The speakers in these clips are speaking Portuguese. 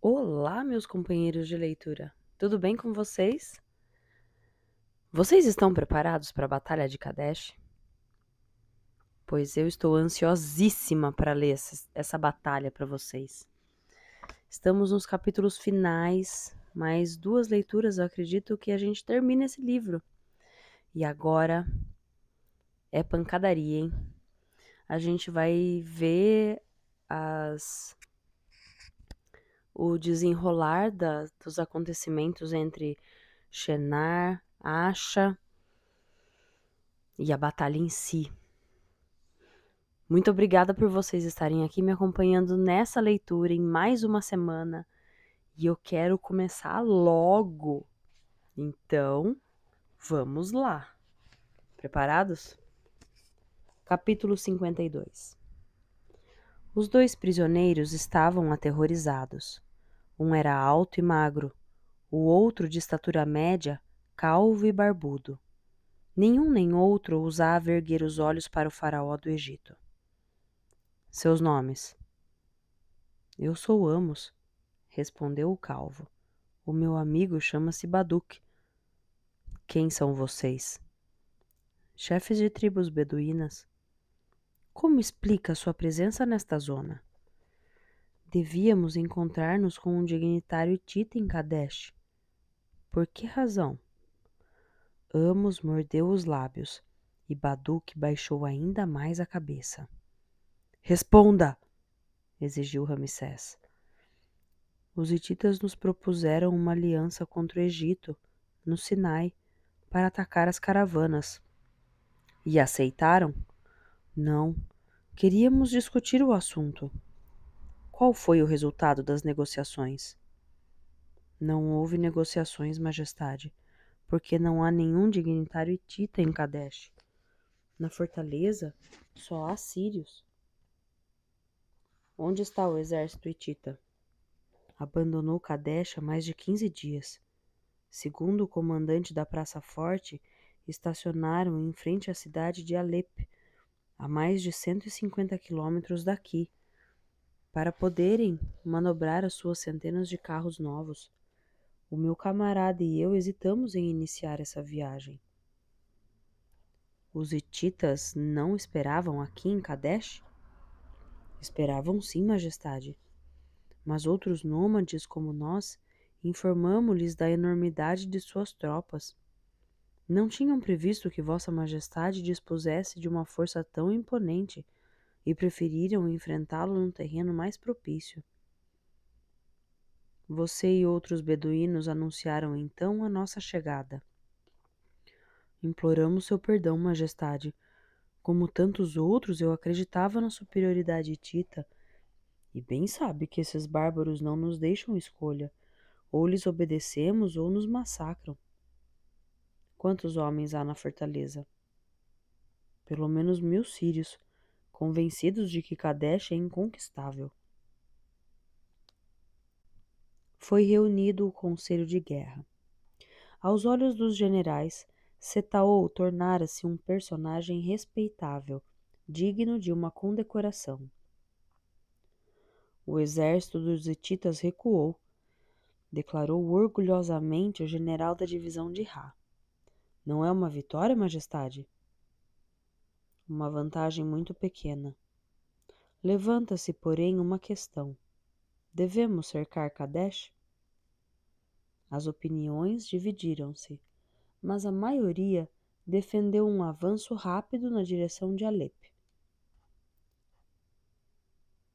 Olá, meus companheiros de leitura. Tudo bem com vocês? Vocês estão preparados para a Batalha de Kadesh? Pois eu estou ansiosíssima para ler essa batalha para vocês. Estamos nos capítulos finais, mais 2 leituras eu acredito que a gente termina esse livro. E agora é pancadaria, hein? A gente vai ver o desenrolar dos acontecimentos entre Shenar, Asha e a batalha em si. Muito obrigada por vocês estarem aqui me acompanhando nessa leitura em mais uma semana. E eu quero começar logo. Então, vamos lá. Preparados? Capítulo 52. Os 2 prisioneiros estavam aterrorizados. Um era alto e magro, o outro de estatura média, calvo e barbudo. Nenhum nem outro ousava erguer os olhos para o faraó do Egito. Seus nomes? Eu sou Amos, respondeu o calvo. O meu amigo chama-se Baduk. Quem são vocês? Chefes de tribos beduínas. Como explica sua presença nesta zona? Devíamos encontrar-nos com um dignitário hitita em Kadesh. Por que razão? Amos mordeu os lábios e Baduk baixou ainda mais a cabeça. Responda! Exigiu Ramsés. Os hititas nos propuseram uma aliança contra o Egito, no Sinai, para atacar as caravanas. E aceitaram? Não. Queríamos discutir o assunto. Qual foi o resultado das negociações? Não houve negociações, Majestade, porque não há nenhum dignitário hitita em Kadesh. Na fortaleza, só há sírios. Onde está o exército hitita? Abandonou Kadesh há mais de 15 dias. Segundo o comandante da Praça Forte, estacionaram em frente à cidade de Alep, a mais de 150 quilômetros daqui, para poderem manobrar as suas centenas de carros novos. O meu camarada e eu hesitamos em iniciar essa viagem. Os hititas não esperavam aqui em Kadesh? Esperavam sim, Majestade. Mas outros nômades como nós informamo-lhes da enormidade de suas tropas. Não tinham previsto que Vossa Majestade dispusesse de uma força tão imponente e preferiram enfrentá-lo num terreno mais propício. Você e outros beduínos anunciaram então a nossa chegada. Imploramos seu perdão, Majestade. Como tantos outros, eu acreditava na superioridade hitita, e bem sabe que esses bárbaros não nos deixam escolha. Ou lhes obedecemos ou nos massacram. Quantos homens há na fortaleza? Pelo menos 1000 sírios, convencidos de que Kadesh é inconquistável. Foi reunido o conselho de guerra. Aos olhos dos generais, Setaol tornara-se um personagem respeitável, digno de uma condecoração. O exército dos hititas recuou, declarou orgulhosamente o general da divisão de Ra. Não é uma vitória, Majestade? Uma vantagem muito pequena. Levanta-se, porém, uma questão. Devemos cercar Kadesh? As opiniões dividiram-se, mas a maioria defendeu um avanço rápido na direção de Alep.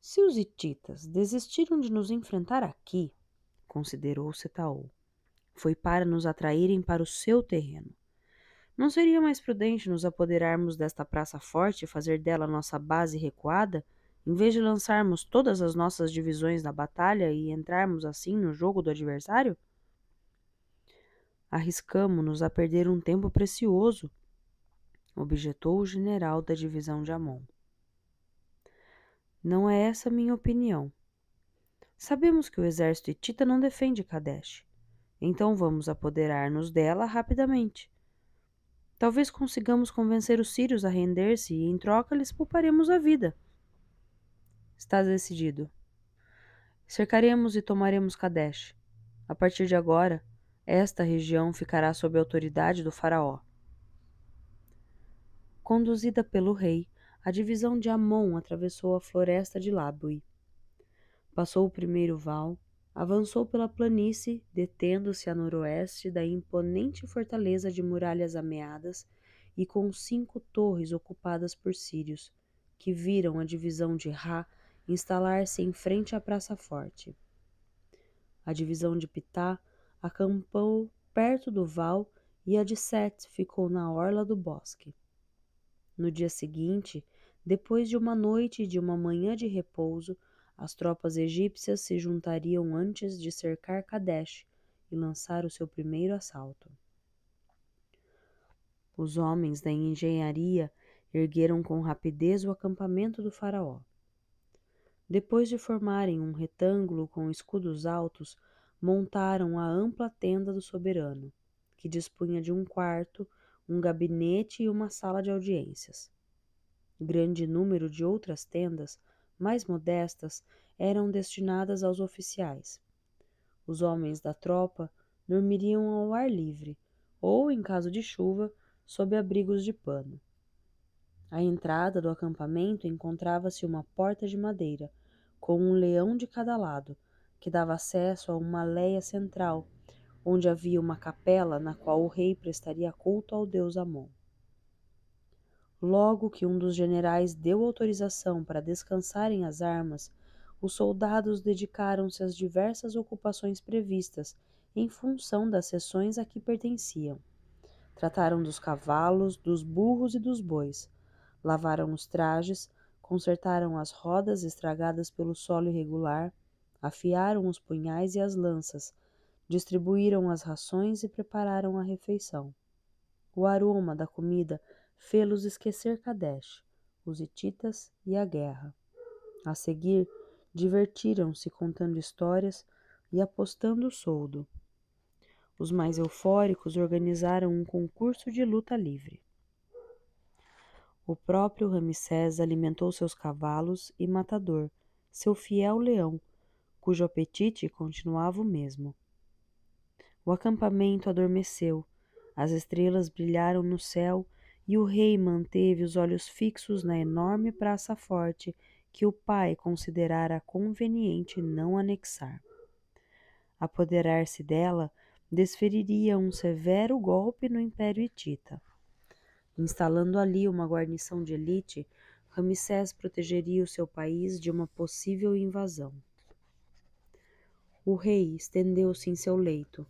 Se os hititas desistiram de nos enfrentar aqui, considerou Setaol, foi para nos atraírem para o seu terreno. Não seria mais prudente nos apoderarmos desta praça forte e fazer dela nossa base recuada, em vez de lançarmos todas as nossas divisões na batalha e entrarmos assim no jogo do adversário? Arriscamo-nos a perder um tempo precioso, objetou o general da divisão de Amon. Não é essa minha opinião. Sabemos que o exército hitita não defende Kadesh, então vamos apoderar-nos dela rapidamente. Talvez consigamos convencer os sírios a render-se e, em troca, lhes pouparemos a vida. Está decidido. Cercaremos e tomaremos Kadesh. A partir de agora, esta região ficará sob a autoridade do faraó. Conduzida pelo rei, a divisão de Amon atravessou a floresta de Labui. Passou o primeiro val, avançou pela planície, detendo-se a noroeste da imponente fortaleza de muralhas ameadas e com 5 torres ocupadas por sírios, que viram a divisão de Ra instalar-se em frente à Praça Forte. A divisão de Pitá acampou perto do val e a de Set ficou na orla do bosque. No dia seguinte, depois de uma noite e de uma manhã de repouso, as tropas egípcias se juntariam antes de cercar Kadesh e lançar o seu primeiro assalto. Os homens da engenharia ergueram com rapidez o acampamento do faraó. Depois de formarem um retângulo com escudos altos, montaram a ampla tenda do soberano, que dispunha de um quarto, um gabinete e uma sala de audiências. Grande número de outras tendas, mais modestas, eram destinadas aos oficiais. Os homens da tropa dormiriam ao ar livre, ou, em caso de chuva, sob abrigos de pano. À entrada do acampamento encontrava-se uma porta de madeira, com um leão de cada lado, que dava acesso a uma léia central, onde havia uma capela na qual o rei prestaria culto ao deus Amon. Logo que um dos generais deu autorização para descansarem as armas, os soldados dedicaram-se às diversas ocupações previstas em função das seções a que pertenciam. Trataram dos cavalos, dos burros e dos bois, lavaram os trajes, consertaram as rodas estragadas pelo solo irregular, afiaram os punhais e as lanças, distribuíram as rações e prepararam a refeição. O aroma da comida fê-los esquecer Kadesh, os hititas e a guerra. A seguir, divertiram-se contando histórias e apostando o soldo. Os mais eufóricos organizaram um concurso de luta livre. O próprio Ramsés alimentou seus cavalos e Matador, seu fiel leão, cujo apetite continuava o mesmo. O acampamento adormeceu, as estrelas brilharam no céu e o rei manteve os olhos fixos na enorme praça forte que o pai considerara conveniente não anexar. Apoderar-se dela desferiria um severo golpe no Império Hitita. Instalando ali uma guarnição de elite, Ramsés protegeria o seu país de uma possível invasão. O rei estendeu-se em seu leito,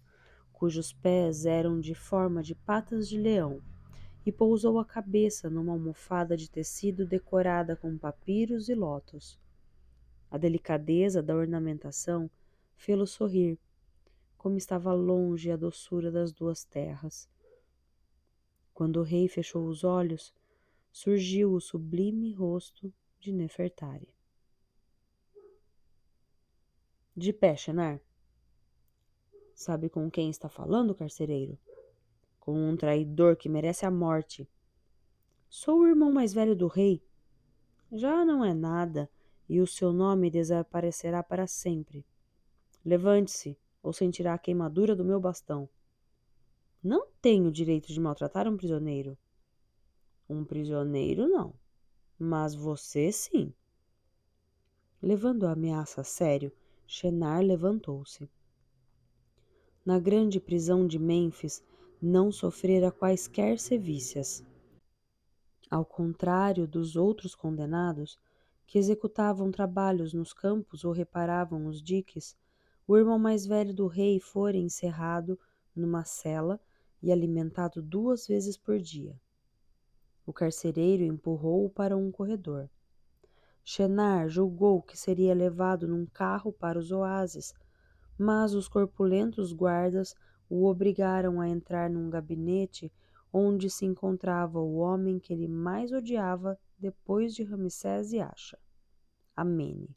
cujos pés eram de forma de patas de leão, e pousou a cabeça numa almofada de tecido decorada com papiros e lótus. A delicadeza da ornamentação fê-lo sorrir, como estava longe a doçura das duas terras. Quando o rei fechou os olhos, surgiu o sublime rosto de Nefertari. De pé, Shenar. Sabe com quem está falando, carcereiro? Com um traidor que merece a morte. Sou o irmão mais velho do rei. Já não é nada, e o seu nome desaparecerá para sempre. Levante-se, ou sentirá a queimadura do meu bastão. Não tenho direito de maltratar um prisioneiro. Um prisioneiro, não. Mas você, sim. Levando a ameaça a sério, Shenar levantou-se. Na grande prisão de Mênfis, não sofrera quaisquer sevícias. Ao contrário dos outros condenados, que executavam trabalhos nos campos ou reparavam os diques, o irmão mais velho do rei fora encerrado numa cela e alimentado 2 vezes por dia. O carcereiro empurrou-o para um corredor. Shenar julgou que seria levado num carro para os oásis, mas os corpulentos guardas o obrigaram a entrar num gabinete onde se encontrava o homem que ele mais odiava depois de Ramsés e Axa, Amene,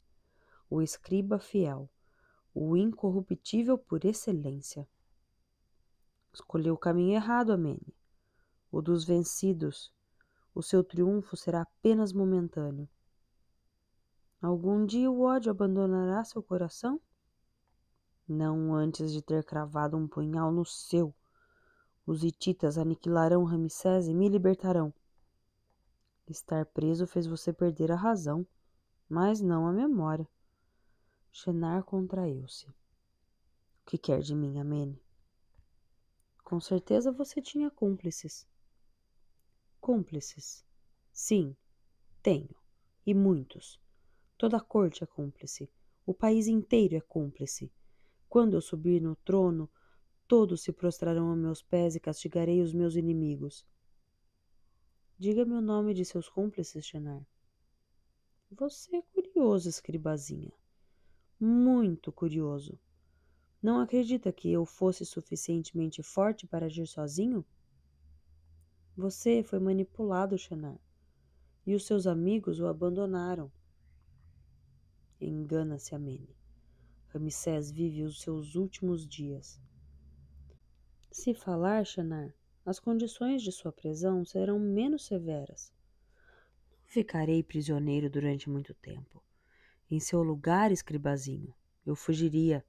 o escriba fiel, o incorruptível por excelência. Escolheu o caminho errado, Amene, o dos vencidos. O seu triunfo será apenas momentâneo. Algum dia o ódio abandonará seu coração? Não antes de ter cravado um punhal no seu. Os hititas aniquilarão Ramsés e me libertarão. Estar preso fez você perder a razão, mas não a memória. Shenar contraiu-se. O que quer de mim, Amene? Com certeza você tinha cúmplices. Cúmplices? Sim, tenho. E muitos. Toda a corte é cúmplice. O país inteiro é cúmplice. Quando eu subir no trono, todos se prostrarão a meus pés e castigarei os meus inimigos. Diga-me o nome de seus cúmplices, Shenar. Você é curioso, escribazinha. Muito curioso. Não acredita que eu fosse suficientemente forte para agir sozinho? Você foi manipulado, Shenar, e os seus amigos o abandonaram. Engana-se, Amene. Ramsés vive os seus últimos dias. Se falar, Shenar, as condições de sua prisão serão menos severas. Não ficarei prisioneiro durante muito tempo. Em seu lugar, escribazinho, eu fugiria.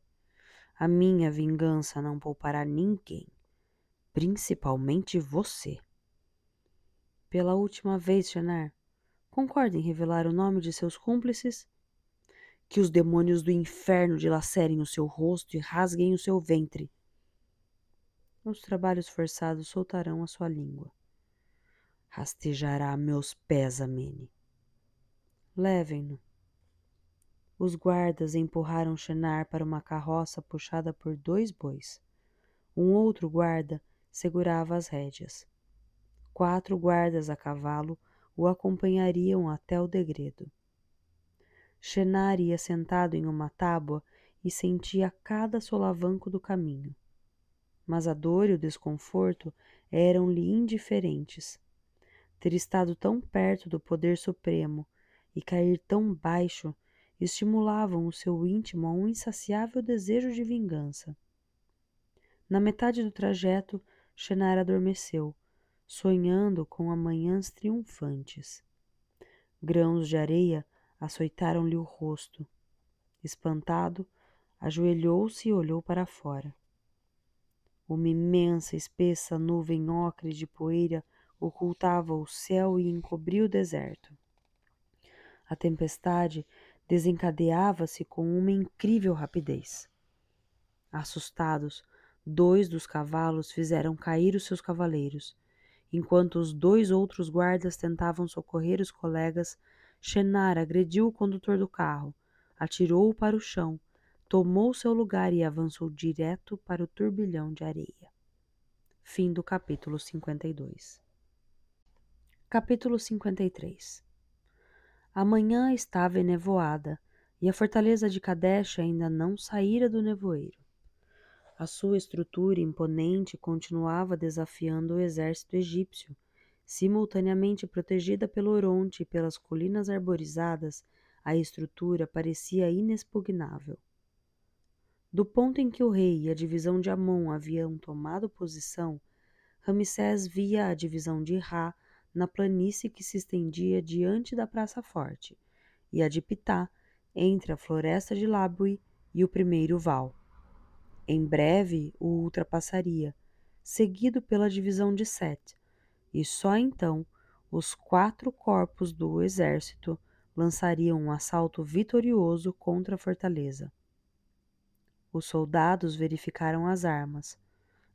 A minha vingança não poupará ninguém, principalmente você. Pela última vez, Shenar, concorda em revelar o nome de seus cúmplices? Que os demônios do inferno dilacerem o seu rosto e rasguem o seu ventre. Os trabalhos forçados soltarão a sua língua. Rastejará a meus pés, Amene. Levem-no. Os guardas empurraram Shenar para uma carroça puxada por 2 bois. Um outro guarda segurava as rédeas. 4 guardas a cavalo o acompanhariam até o degredo. Shenar ia sentado em uma tábua e sentia cada solavanco do caminho. Mas a dor e o desconforto eram-lhe indiferentes. Ter estado tão perto do poder supremo e cair tão baixo estimulavam o seu íntimo a um insaciável desejo de vingança. Na metade do trajeto, Shenar adormeceu, sonhando com amanhãs triunfantes. Grãos de areia açoitaram-lhe o rosto. Espantado, ajoelhou-se e olhou para fora. Uma imensa, espessa nuvem ocre de poeira ocultava o céu e encobria o deserto. A tempestade desencadeava-se com uma incrível rapidez. Assustados, 2 dos cavalos fizeram cair os seus cavaleiros. Enquanto os 2 outros guardas tentavam socorrer os colegas, Shenar agrediu o condutor do carro, atirou-o para o chão, tomou seu lugar e avançou direto para o turbilhão de areia. Fim do capítulo 52. Capítulo 53. A manhã estava enevoada e a fortaleza de Kadesh ainda não saíra do nevoeiro. A sua estrutura imponente continuava desafiando o exército egípcio. Simultaneamente protegida pelo Oronte e pelas colinas arborizadas, a estrutura parecia inexpugnável. Do ponto em que o rei e a divisão de Amon haviam tomado posição, Ramsés via a divisão de Ra na planície que se estendia diante da Praça Forte, e a de Pitá, entre a floresta de Labui e o primeiro val. Em breve o ultrapassaria, seguido pela divisão de Set, e só então os 4 corpos do exército lançariam um assalto vitorioso contra a fortaleza. Os soldados verificaram as armas,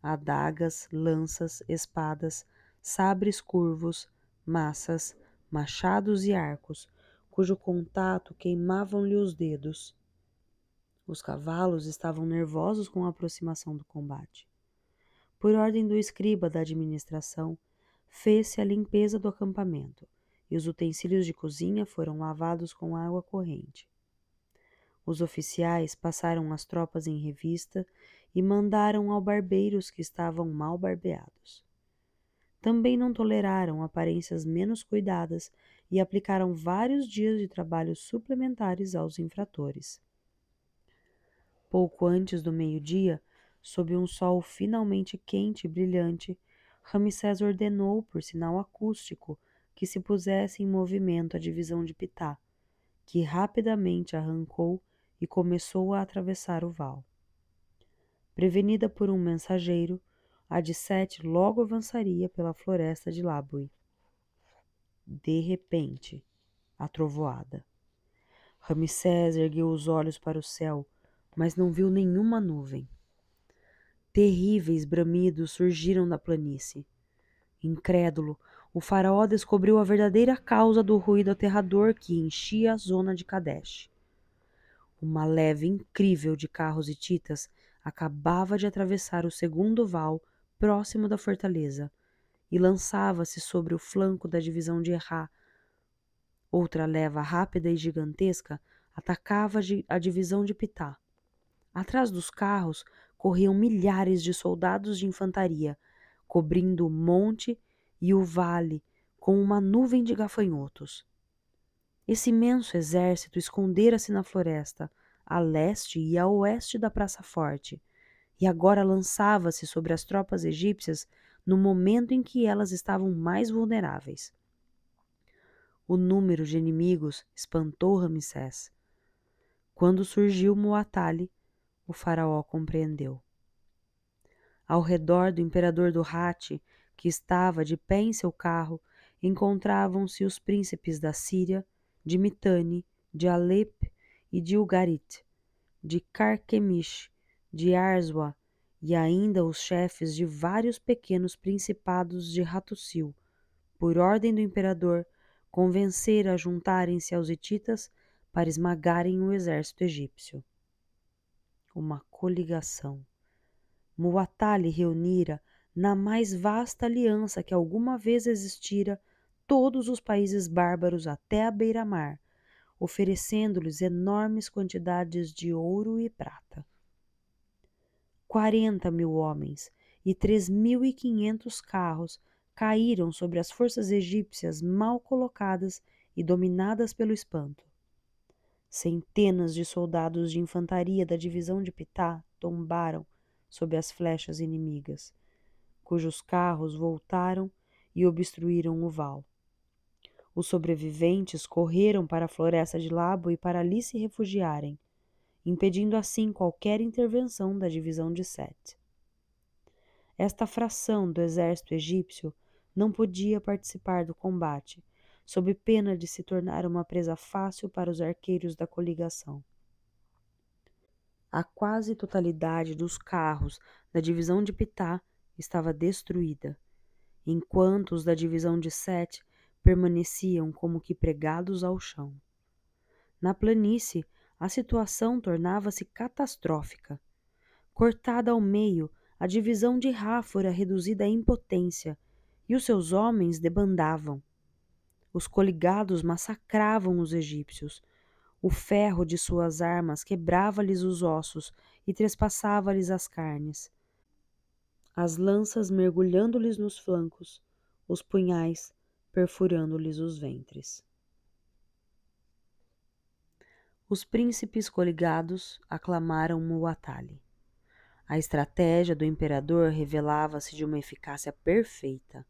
adagas, lanças, espadas, sabres curvos, maças, machados e arcos, cujo contato queimavam-lhe os dedos. Os cavalos estavam nervosos com a aproximação do combate. Por ordem do escriba da administração, fez-se a limpeza do acampamento, e os utensílios de cozinha foram lavados com água corrente. Os oficiais passaram as tropas em revista e mandaram ao barbeiros que estavam mal barbeados. Também não toleraram aparências menos cuidadas e aplicaram vários dias de trabalho suplementares aos infratores. Pouco antes do meio-dia, sob um sol finalmente quente e brilhante, Ramsés ordenou, por sinal acústico, que se pusesse em movimento a divisão de Pitá, que rapidamente arrancou e começou a atravessar o val. Prevenida por um mensageiro, a de Sete logo avançaria pela floresta de Labui. De repente, a trovoada. Ramsés ergueu os olhos para o céu, mas não viu nenhuma nuvem. Terríveis bramidos surgiram da planície. Incrédulo, o faraó descobriu a verdadeira causa do ruído aterrador que enchia a zona de Kadesh. Uma leve incrível de carros hititas acabava de atravessar o segundo val próximo da fortaleza e lançava-se sobre o flanco da divisão de Errá. Outra leva rápida e gigantesca atacava a divisão de Pitá. Atrás dos carros corriam milhares de soldados de infantaria, cobrindo o monte e o vale com uma nuvem de gafanhotos. Esse imenso exército escondera-se na floresta, a leste e a oeste da Praça Forte, e agora lançava-se sobre as tropas egípcias no momento em que elas estavam mais vulneráveis. O número de inimigos espantou Ramsés. Quando surgiu Muatali, o faraó compreendeu. Ao redor do imperador do Hati, que estava de pé em seu carro, encontravam-se os príncipes da Síria, de Mitane, de Alep e de Ugarit, de Carquemish, de Arzua, e ainda os chefes de vários pequenos principados de Hattusil, por ordem do imperador, convencer a juntarem-se aos hititas para esmagarem o exército egípcio. Uma coligação. Muatali reunira, na mais vasta aliança que alguma vez existira, todos os países bárbaros até a beira-mar, oferecendo-lhes enormes quantidades de ouro e prata. 40.000 homens e 3.500 carros caíram sobre as forças egípcias mal colocadas e dominadas pelo espanto. Centenas de soldados de infantaria da divisão de Pitá tombaram sob as flechas inimigas, cujos carros voltaram e obstruíram o val. Os sobreviventes correram para a floresta de Labo e para ali se refugiarem, impedindo assim qualquer intervenção da divisão de Sete. Esta fração do exército egípcio não podia participar do combate, sob pena de se tornar uma presa fácil para os arqueiros da coligação. A quase totalidade dos carros da divisão de Pitá estava destruída, enquanto os da divisão de Sete permaneciam como que pregados ao chão. Na planície, a situação tornava-se catastrófica. Cortada ao meio, a divisão de Ra fora reduzida à impotência, e os seus homens debandavam. Os coligados massacravam os egípcios. O ferro de suas armas quebrava-lhes os ossos e trespassava-lhes as carnes. As lanças mergulhando-lhes nos flancos, os punhais perfurando-lhes os ventres. Os príncipes coligados aclamaram Muatali. A estratégia do imperador revelava-se de uma eficácia perfeita.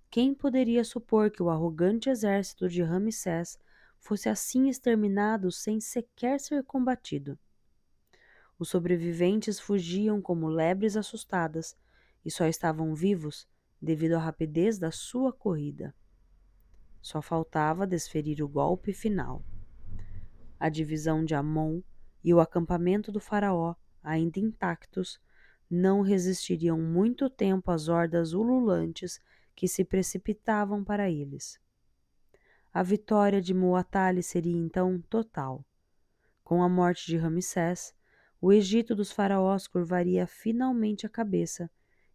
Quem poderia supor que o arrogante exército de Ramsés fosse assim exterminado sem sequer ser combatido? Os sobreviventes fugiam como lebres assustadas e só estavam vivos devido à rapidez da sua corrida. Só faltava desferir o golpe final. A divisão de Amon e o acampamento do faraó, ainda intactos, não resistiriam muito tempo às hordas ululantes que se precipitavam para eles. A vitória de Muatali seria então total. Com a morte de Ramsés, o Egito dos faraós curvaria finalmente a cabeça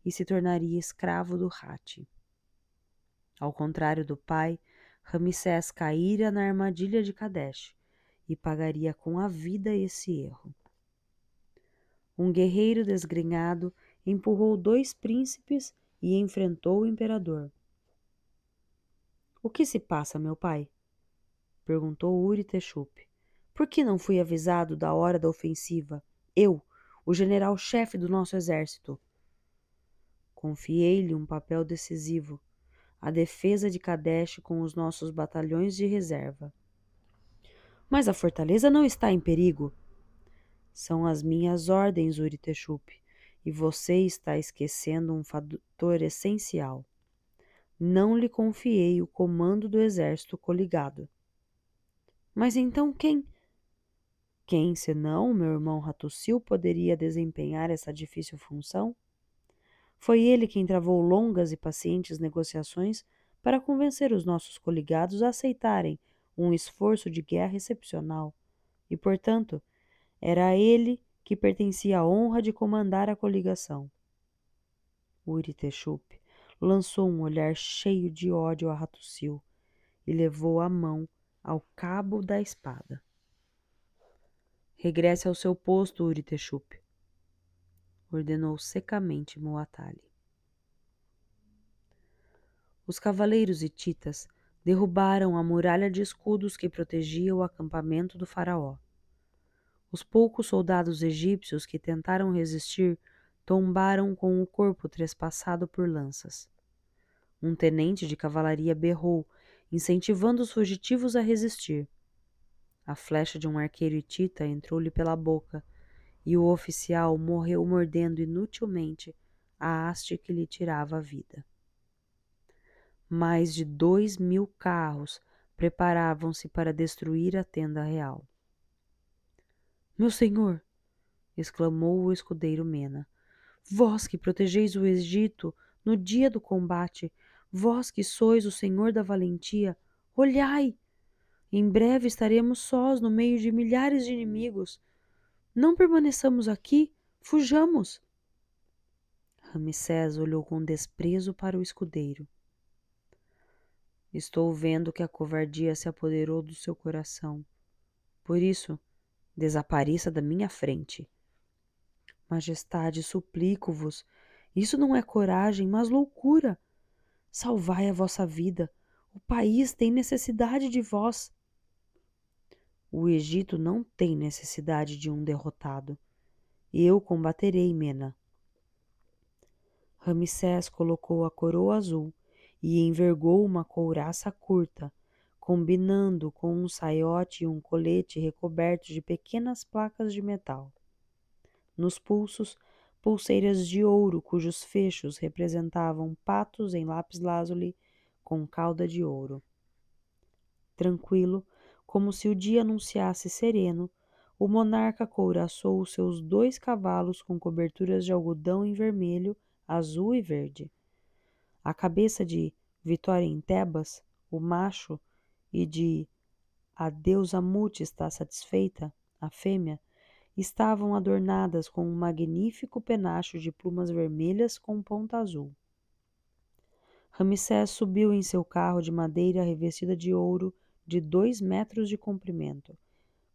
e se tornaria escravo do Hati. Ao contrário do pai, Ramsés caíra na armadilha de Kadesh e pagaria com a vida esse erro. Um guerreiro desgrenhado empurrou 2 príncipes e enfrentou o imperador. "O que se passa, meu pai?" perguntou Uri Teshup. "Por que não fui avisado da hora da ofensiva? Eu, o general-chefe do nosso exército." "Confiei-lhe um papel decisivo, a defesa de Kadesh com os nossos batalhões de reserva." Mas a fortaleza não está em perigo. São as minhas ordens, Uritexup, e você está esquecendo um fator essencial. Não lhe confiei o comando do exército coligado. Mas então quem? Quem, senão o meu irmão Ratussil, poderia desempenhar essa difícil função? Foi ele quem travou longas e pacientes negociações para convencer os nossos coligados a aceitarem um esforço de guerra excepcional, e, portanto, era a ele que pertencia a honra de comandar a coligação. Uritexup lançou um olhar cheio de ódio a Ratussil e levou a mão ao cabo da espada. Regresse ao seu posto, Uritexup, ordenou secamente Muatali. Os cavaleiros hititas derrubaram a muralha de escudos que protegia o acampamento do faraó. Os poucos soldados egípcios que tentaram resistir tombaram com o corpo trespassado por lanças. Um tenente de cavalaria berrou, incentivando os fugitivos a resistir. A flecha de um arqueiro hitita entrou-lhe pela boca, e o oficial morreu mordendo inutilmente a haste que lhe tirava a vida. Mais de 2.000 carros preparavam-se para destruir a tenda real. Meu senhor, exclamou o escudeiro Mena, vós que protegeis o Egito no dia do combate, vós que sois o senhor da valentia, olhai! Em breve estaremos sós no meio de milhares de inimigos. Não permaneçamos aqui, fujamos! Ramsés olhou com desprezo para o escudeiro. Estou vendo que a covardia se apoderou do seu coração. Por isso, desapareça da minha frente. Majestade, suplico-vos, isso não é coragem, mas loucura. Salvai a vossa vida. O país tem necessidade de vós. O Egito não tem necessidade de um derrotado. Eu combaterei, Mena. Ramsés colocou a coroa azul e envergou uma couraça curta, combinando com um saiote e um colete recobertos de pequenas placas de metal. Nos pulsos, pulseiras de ouro cujos fechos representavam patos em lápis-lazuli com cauda de ouro. Tranquilo, como se o dia anunciasse sereno, o monarca couraçou os seus 2 cavalos com coberturas de algodão em vermelho, azul e verde. A cabeça de Vitória em Tebas, o macho, e de A deusa Mut está satisfeita, a fêmea, estavam adornadas com um magnífico penacho de plumas vermelhas com ponta azul. Ramsés subiu em seu carro de madeira revestida de ouro de 2 metros de comprimento,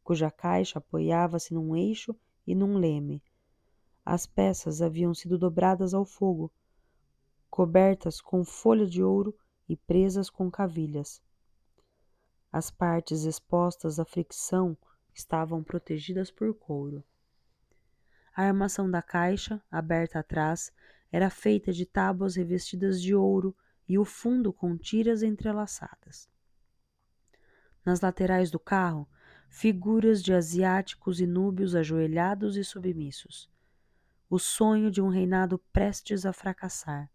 cuja caixa apoiava-se num eixo e num leme. As peças haviam sido dobradas ao fogo, cobertas com folha de ouro e presas com cavilhas. As partes expostas à fricção estavam protegidas por couro. A armação da caixa, aberta atrás, era feita de tábuas revestidas de ouro e o fundo com tiras entrelaçadas. Nas laterais do carro, figuras de asiáticos e núbios ajoelhados e submissos. O sonho de um reinado prestes a fracassar.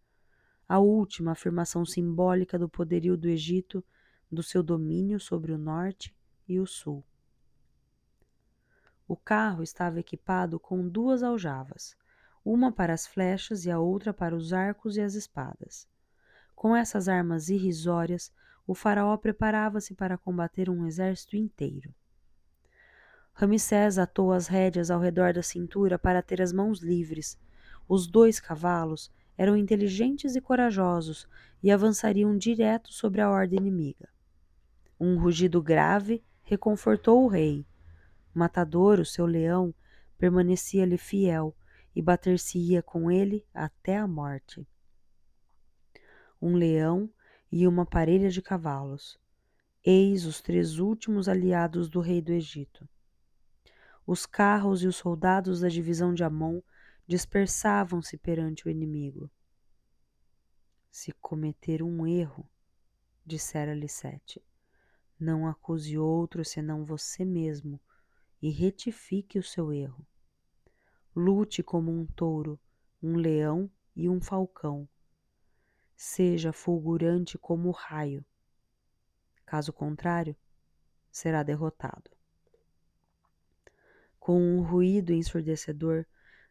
A última afirmação simbólica do poderio do Egito, do seu domínio sobre o norte e o sul. O carro estava equipado com 2 aljavas, uma para as flechas e a outra para os arcos e as espadas. Com essas armas irrisórias, o faraó preparava-se para combater um exército inteiro. Ramsés atou as rédeas ao redor da cintura para ter as mãos livres. Os 2 cavalos eram inteligentes e corajosos e avançariam direto sobre a horda inimiga. Um rugido grave reconfortou o rei. Matador, o seu leão, permanecia-lhe fiel e bater-se-ia com ele até a morte. Um leão e uma parelha de cavalos. Eis os 3 últimos aliados do rei do Egito. Os carros e os soldados da divisão de Amon dispersavam-se perante o inimigo. Se cometer um erro, dissera-lhe Sete, Não acuse outro senão você mesmo e retifique o seu erro. Lute como um touro, um leão e um falcão. Seja fulgurante como o raio. Caso contrário, será derrotado. Com um ruído ensurdecedor,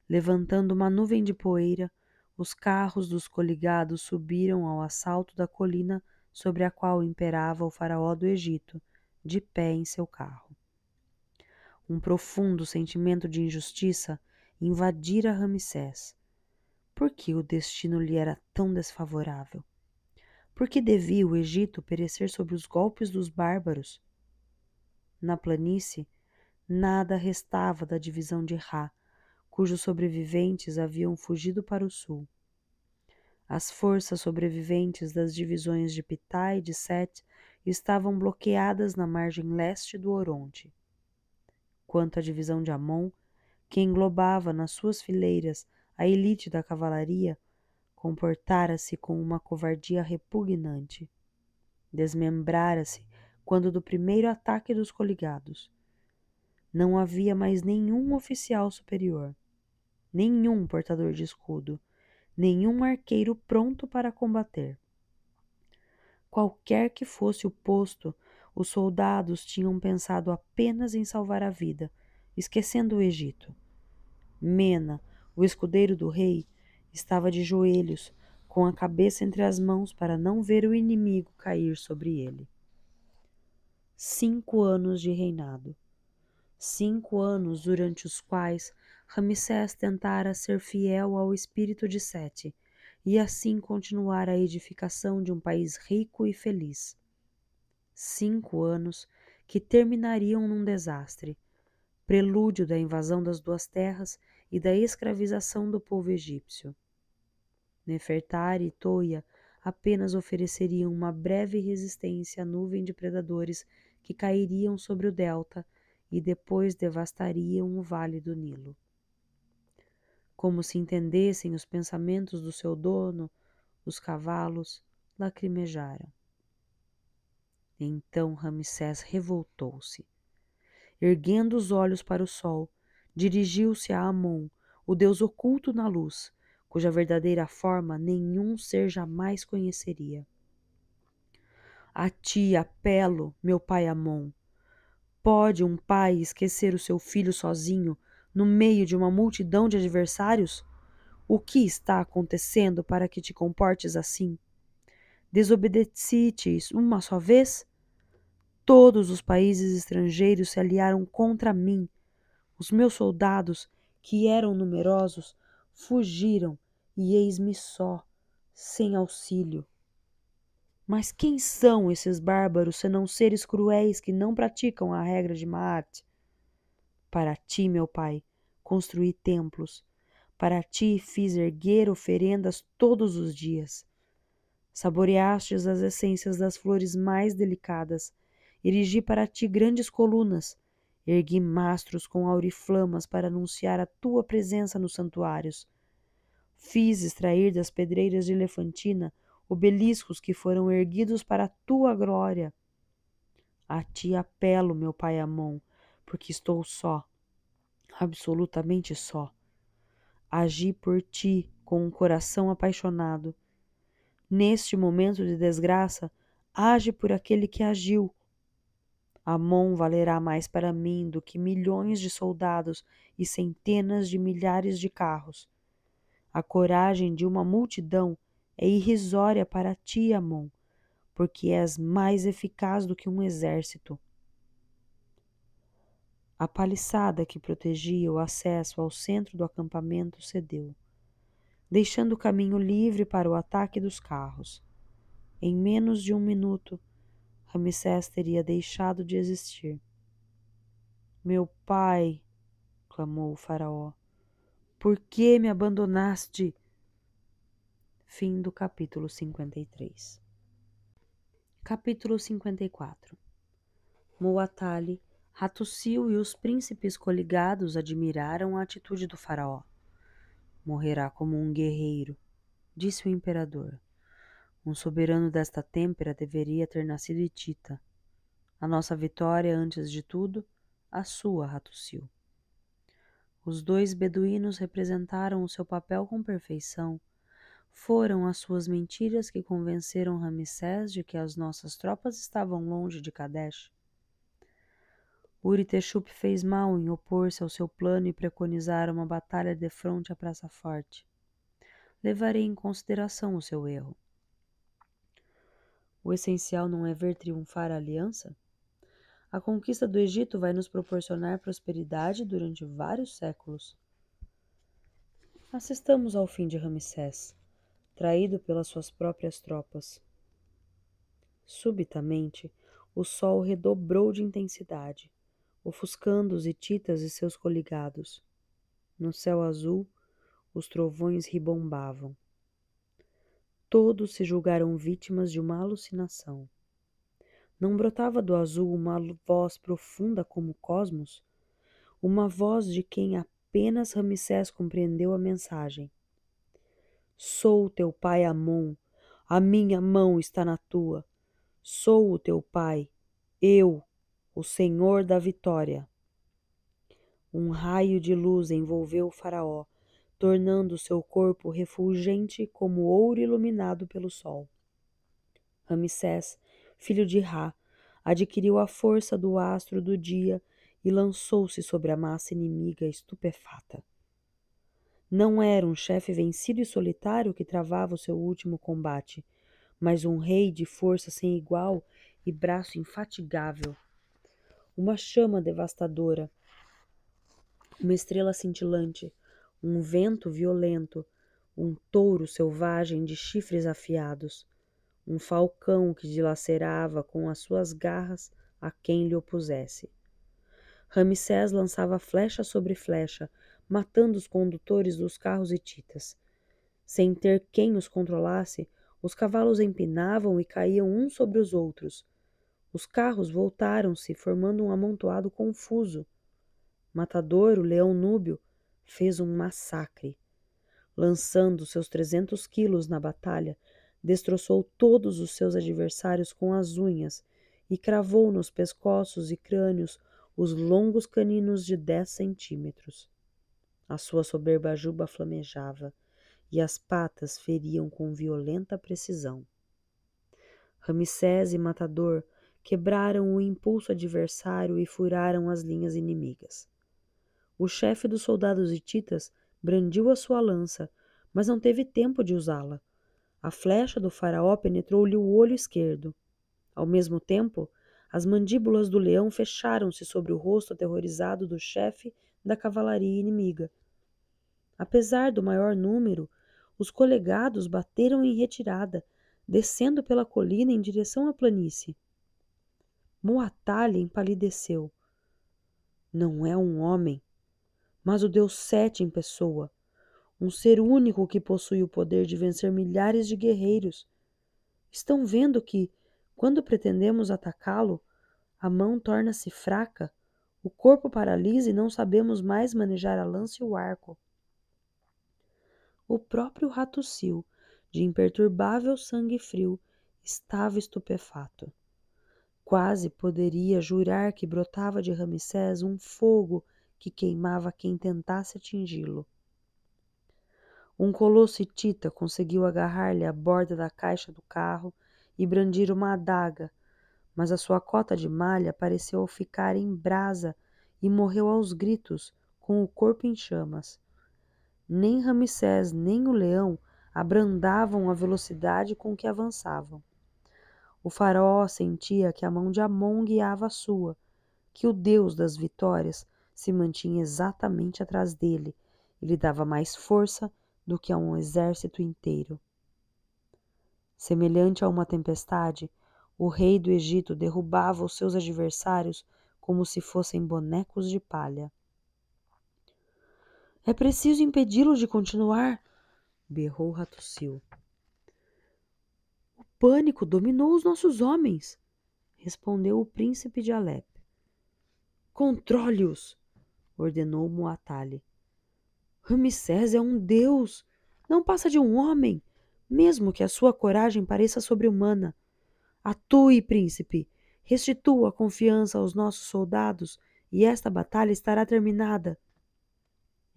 levantando uma nuvem de poeira, os carros dos coligados subiram ao assalto da colina sobre a qual imperava o faraó do Egito, de pé em seu carro. Um profundo sentimento de injustiça invadira Ramsés. Por que o destino lhe era tão desfavorável? Por que devia o Egito perecer sob os golpes dos bárbaros? Na planície, nada restava da divisão de Ra, cujos sobreviventes haviam fugido para o sul. As forças sobreviventes das divisões de Pitá e de Set estavam bloqueadas na margem leste do Oronte. Quanto à divisão de Amon, que englobava nas suas fileiras a elite da cavalaria, comportara-se com uma covardia repugnante. Desmembrara-se quando do primeiro ataque dos coligados. Não havia mais nenhum oficial superior, nenhum portador de escudo, nenhum arqueiro pronto para combater. Qualquer que fosse o posto, os soldados tinham pensado apenas em salvar a vida, esquecendo o Egito. Mena, o escudeiro do rei, estava de joelhos, com a cabeça entre as mãos para não ver o inimigo cair sobre ele. 5 anos de reinado. 5 anos durante os quais Ramsés tentara ser fiel ao espírito de Sete e assim continuar a edificação de um país rico e feliz. 5 anos que terminariam num desastre, prelúdio da invasão das duas terras e da escravização do povo egípcio. Nefertari e Toia apenas ofereceriam uma breve resistência à nuvem de predadores que cairiam sobre o delta e depois devastariam o vale do Nilo. Como se entendessem os pensamentos do seu dono, os cavalos lacrimejaram. Então Ramsés revoltou-se. Erguendo os olhos para o sol, dirigiu-se a Amon, o deus oculto na luz, cuja verdadeira forma nenhum ser jamais conheceria. A ti apelo, meu pai Amon. Pode um pai esquecer o seu filho sozinho, no meio de uma multidão de adversários? O que está acontecendo para que te comportes assim? Desobedeci-te uma só vez? Todos os países estrangeiros se aliaram contra mim. Os meus soldados, que eram numerosos, fugiram e eis-me só, sem auxílio. Mas quem são esses bárbaros senão seres cruéis que não praticam a regra de Maat? Para ti, meu pai, construí templos. Para ti fiz erguer oferendas todos os dias. Saboreastes as essências das flores mais delicadas. Erigi para ti grandes colunas. Ergui mastros com auriflamas para anunciar a tua presença nos santuários. Fiz extrair das pedreiras de Elefantina obeliscos que foram erguidos para a tua glória. A ti apelo, meu pai Amon, porque estou só, absolutamente só. Agi por ti com um coração apaixonado. Neste momento de desgraça, age por aquele que agiu. Amon valerá mais para mim do que milhões de soldados e centenas de milhares de carros. A coragem de uma multidão é irrisória para ti, Amon, porque és mais eficaz do que um exército. A paliçada que protegia o acesso ao centro do acampamento cedeu, deixando o caminho livre para o ataque dos carros. Em menos de 1 minuto, Ramsés teria deixado de existir. Meu pai, clamou o faraó, por que me abandonaste? Fim do capítulo 53. Capítulo 54. Muatali, Hattusil e os príncipes coligados admiraram a atitude do faraó. Morrerá como um guerreiro, disse o imperador. Um soberano desta têmpera deveria ter nascido Hitita. A nossa vitória, antes de tudo, a sua, Hattusil. Os 2 beduínos representaram o seu papel com perfeição. Foram as suas mentiras que convenceram Ramsés de que as nossas tropas estavam longe de Kadesh. Uri-Teshup fez mal em opor-se ao seu plano e preconizar uma batalha defronte à Praça Forte. Levarei em consideração o seu erro. O essencial não é ver triunfar a aliança? A conquista do Egito vai nos proporcionar prosperidade durante vários séculos. Assistamos ao fim de Ramsés, traído pelas suas próprias tropas. Subitamente, o sol redobrou de intensidade, ofuscando os hititas e seus coligados. No céu azul, os trovões ribombavam. Todos se julgaram vítimas de uma alucinação. Não brotava do azul uma voz profunda como o cosmos? Uma voz de quem apenas Ramsés compreendeu a mensagem. Sou teu pai Amon, a minha mão está na tua. Sou o teu pai, eu, o Senhor da vitória. Um raio de luz envolveu o faraó, tornando seu corpo refulgente como ouro iluminado pelo sol. Ramsés, filho de Ra, adquiriu a força do astro do dia e lançou-se sobre a massa inimiga estupefata. Não era um chefe vencido e solitário que travava o seu último combate, mas um rei de força sem igual e braço infatigável. Uma chama devastadora, uma estrela cintilante, um vento violento, um touro selvagem de chifres afiados, um falcão que dilacerava com as suas garras a quem lhe opusesse. Ramsés lançava flecha sobre flecha, matando os condutores dos carros hititas. Sem ter quem os controlasse, os cavalos empinavam e caíam uns sobre os outros. Os carros voltaram-se, formando um amontoado confuso. Matador, o leão núbio, fez um massacre. Lançando seus 300 quilos na batalha, destroçou todos os seus adversários com as unhas e cravou nos pescoços e crânios os longos caninos de 10 centímetros. A sua soberba juba flamejava e as patas feriam com violenta precisão. Ramsés e Matador quebraram o impulso adversário e furaram as linhas inimigas. O chefe dos soldados hititas brandiu a sua lança, mas não teve tempo de usá-la. A flecha do faraó penetrou-lhe o olho esquerdo. Ao mesmo tempo, as mandíbulas do leão fecharam-se sobre o rosto aterrorizado do chefe da cavalaria inimiga. Apesar do maior número, os colegados bateram em retirada, descendo pela colina em direção à planície. Muatalha empalideceu. Não é um homem, mas o Deus Sete em pessoa, um ser único que possui o poder de vencer milhares de guerreiros. Estão vendo que, quando pretendemos atacá-lo, a mão torna-se fraca, o corpo paralisa e não sabemos mais manejar a lança e o arco. O próprio Hattusil, de imperturbável sangue frio, estava estupefato. Quase poderia jurar que brotava de Ramsés um fogo que queimava quem tentasse atingi-lo. Um colosso hitita conseguiu agarrar-lhe a borda da caixa do carro e brandir uma adaga, mas a sua cota de malha pareceu ficar em brasa e morreu aos gritos, com o corpo em chamas. Nem Ramsés nem o leão abrandavam a velocidade com que avançavam. O faraó sentia que a mão de Amon guiava a sua, que o Deus das vitórias se mantinha exatamente atrás dele e lhe dava mais força do que a um exército inteiro. Semelhante a uma tempestade, o rei do Egito derrubava os seus adversários como se fossem bonecos de palha. É preciso impedi-lo de continuar, berrou Hattusil. O pânico dominou os nossos homens, respondeu o príncipe de Alep. Controle-os, ordenou Muatalha. Ramsés é um deus, não passa de um homem, mesmo que a sua coragem pareça sobre-humana. Atue, príncipe, Restitua a confiança aos nossos soldados e esta batalha estará terminada.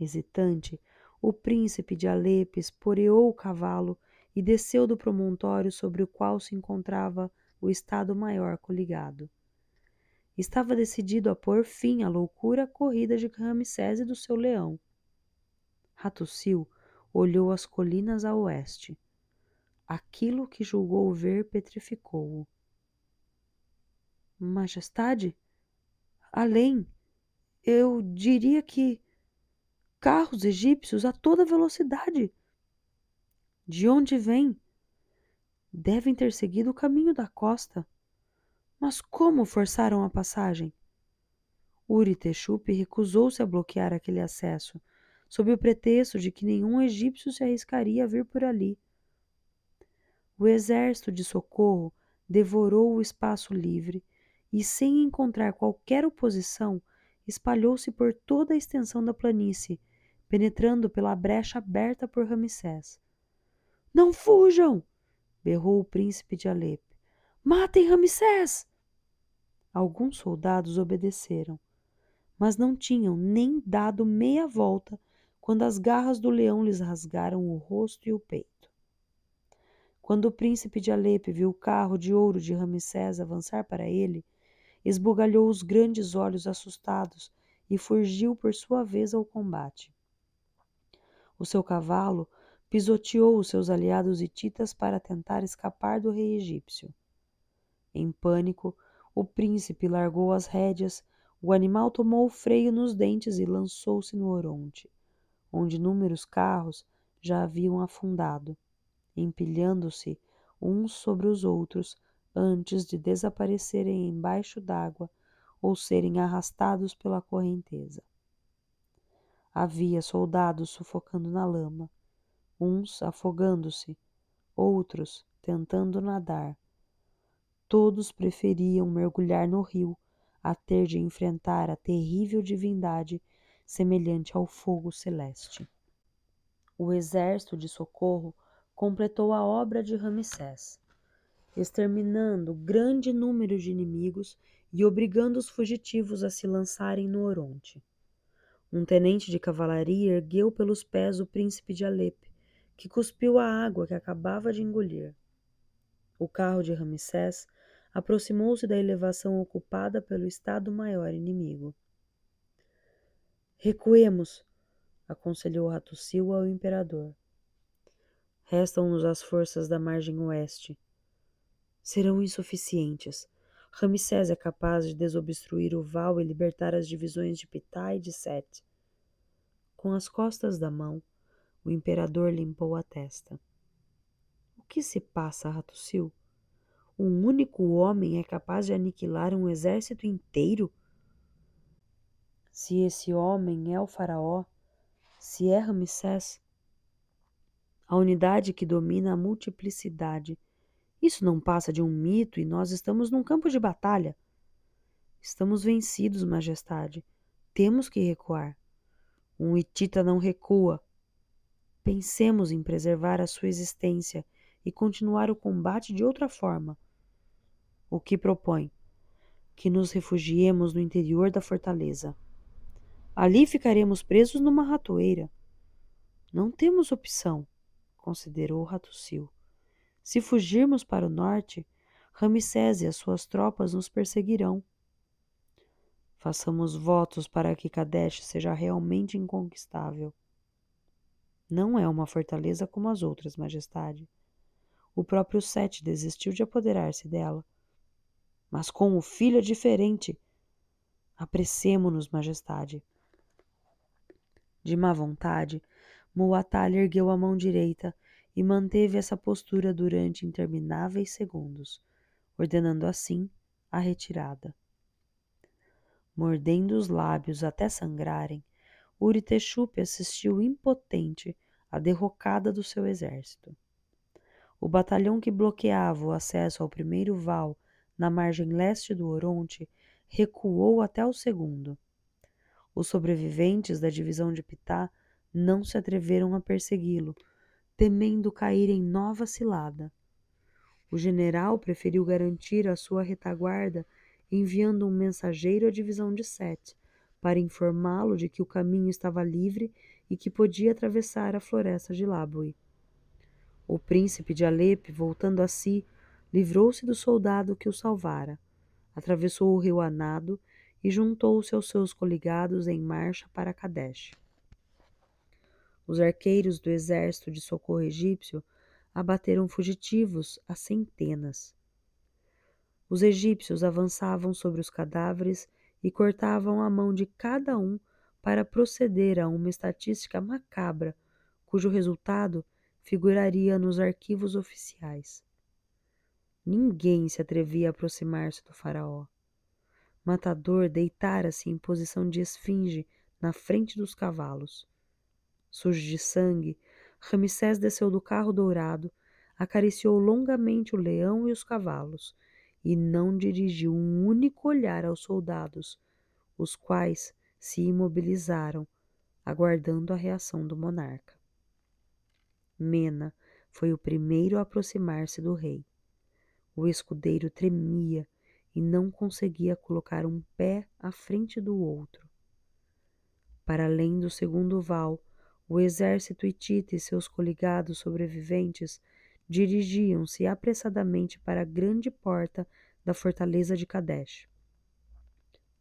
Hesitante, o príncipe de Alepe esporeou o cavalo e desceu do promontório sobre o qual se encontrava o Estado-Maior coligado. Estava decidido a pôr fim à loucura corrida de Ramsés e do seu leão. Hattusil olhou as colinas a oeste. Aquilo que julgou ver petrificou-o. Majestade? Além, eu diria que carros egípcios a toda velocidade. De onde vêm? Devem ter seguido o caminho da costa. Mas como forçaram a passagem? Uri-Texupi recusou-se a bloquear aquele acesso, sob o pretexto de que nenhum egípcio se arriscaria a vir por ali. O exército de socorro devorou o espaço livre e, sem encontrar qualquer oposição, espalhou-se por toda a extensão da planície, penetrando pela brecha aberta por Ramsés. — Não fujam! Berrou o príncipe de Alepe. — Matem Ramsés! Alguns soldados obedeceram, mas não tinham nem dado meia volta quando as garras do leão lhes rasgaram o rosto e o peito. Quando o príncipe de Alepe viu o carro de ouro de Ramsés avançar para ele, esbugalhou os grandes olhos assustados e fugiu por sua vez ao combate. O seu cavalo pisoteou os seus aliados hititas para tentar escapar do rei egípcio. Em pânico, o príncipe largou as rédeas, o animal tomou o freio nos dentes e lançou-se no Oronte, onde inúmeros carros já haviam afundado, empilhando-se uns sobre os outros antes de desaparecerem embaixo d'água ou serem arrastados pela correnteza. Havia soldados sufocando na lama, uns afogando-se, outros tentando nadar. Todos preferiam mergulhar no rio a ter de enfrentar a terrível divindade semelhante ao fogo celeste. O exército de socorro completou a obra de Ramsés, exterminando grande número de inimigos e obrigando os fugitivos a se lançarem no Oronte. Um tenente de cavalaria ergueu pelos pés o príncipe de Alepe, que cuspiu a água que acabava de engolir. O carro de Ramsés aproximou-se da elevação ocupada pelo Estado-Maior inimigo. — Recuemos! Aconselhou Hattusil ao imperador. — Restam-nos as forças da margem oeste. Serão insuficientes. Ramsés é capaz de desobstruir o val e libertar as divisões de Pitá e de Sete. Com as costas da mão, o imperador limpou a testa. — O que se passa, Hattusil? Um único homem é capaz de aniquilar um exército inteiro? Se esse homem é o faraó, se é Ramsés, a unidade que domina a multiplicidade, isso não passa de um mito e nós estamos num campo de batalha. Estamos vencidos, majestade. Temos que recuar. Um hitita não recua. Pensemos em preservar a sua existência e continuar o combate de outra forma. O que propõe? Que nos refugiemos no interior da fortaleza. Ali ficaremos presos numa ratoeira. Não temos opção, considerou Hattusil. Se fugirmos para o norte, Ramsés e as suas tropas nos perseguirão. Façamos votos para que Kadesh seja realmente inconquistável. Não é uma fortaleza como as outras, majestade. O próprio Sete desistiu de apoderar-se dela. Mas com o filho é diferente. Apressemo-nos, majestade. De má vontade, Muwatalha ergueu a mão direita e manteve essa postura durante intermináveis segundos, ordenando assim a retirada. Mordendo os lábios até sangrarem, Uri-Texupi assistiu impotente à derrocada do seu exército. O batalhão que bloqueava o acesso ao primeiro val na margem leste do Oronte recuou até o segundo. Os sobreviventes da divisão de Pitá não se atreveram a persegui-lo, temendo cair em nova cilada. O general preferiu garantir a sua retaguarda enviando um mensageiro à divisão de Sete, para informá-lo de que o caminho estava livre e que podia atravessar a floresta de Labui. O príncipe de Alepe, voltando a si, livrou-se do soldado que o salvara, atravessou o rio a nado e juntou-se aos seus coligados em marcha para Kadesh. Os arqueiros do exército de socorro egípcio abateram fugitivos a centenas. Os egípcios avançavam sobre os cadáveres e cortavam a mão de cada um para proceder a uma estatística macabra, cujo resultado figuraria nos arquivos oficiais. Ninguém se atrevia a aproximar-se do faraó. Matador deitara-se em posição de esfinge na frente dos cavalos. Sujo de sangue, Ramsés desceu do carro dourado, acariciou longamente o leão e os cavalos, e não dirigiu um único olhar aos soldados, os quais se imobilizaram, aguardando a reação do monarca. Mena foi o primeiro a aproximar-se do rei. O escudeiro tremia e não conseguia colocar um pé à frente do outro. Para além do segundo val, o exército hitita e seus coligados sobreviventes dirigiam-se apressadamente para a grande porta da fortaleza de Kadesh.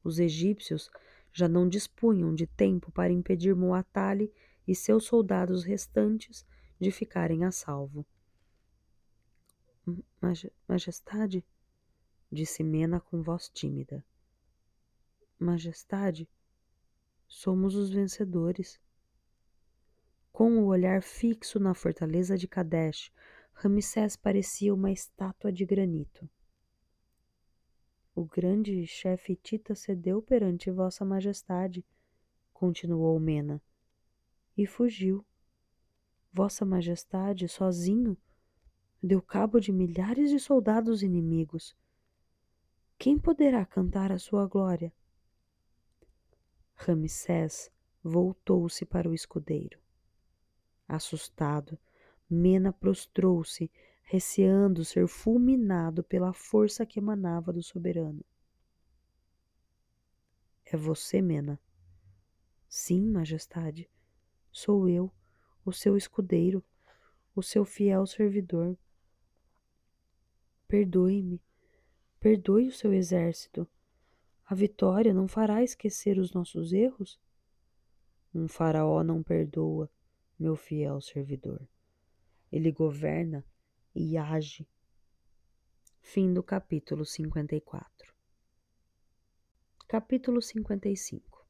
Os egípcios já não dispunham de tempo para impedir Muatali e seus soldados restantes de ficarem a salvo. Majestade, disse Mena com voz tímida. Majestade, somos os vencedores. Com o olhar fixo na fortaleza de Kadesh, Ramsés parecia uma estátua de granito. O grande chefe hitita cedeu perante vossa majestade, continuou Mena, e fugiu. Vossa majestade, sozinho, deu cabo de milhares de soldados inimigos. Quem poderá cantar a sua glória? Ramsés voltou-se para o escudeiro. Assustado, Mena prostrou-se, receando ser fulminado pela força que emanava do soberano. É você, Mena? Sim, majestade. Sou eu, o seu escudeiro, o seu fiel servidor. Perdoe-me, perdoe o seu exército. A vitória não fará esquecer os nossos erros? Um faraó não perdoa, meu fiel servidor. Ele governa e age. Fim do capítulo 54. Capítulo 55.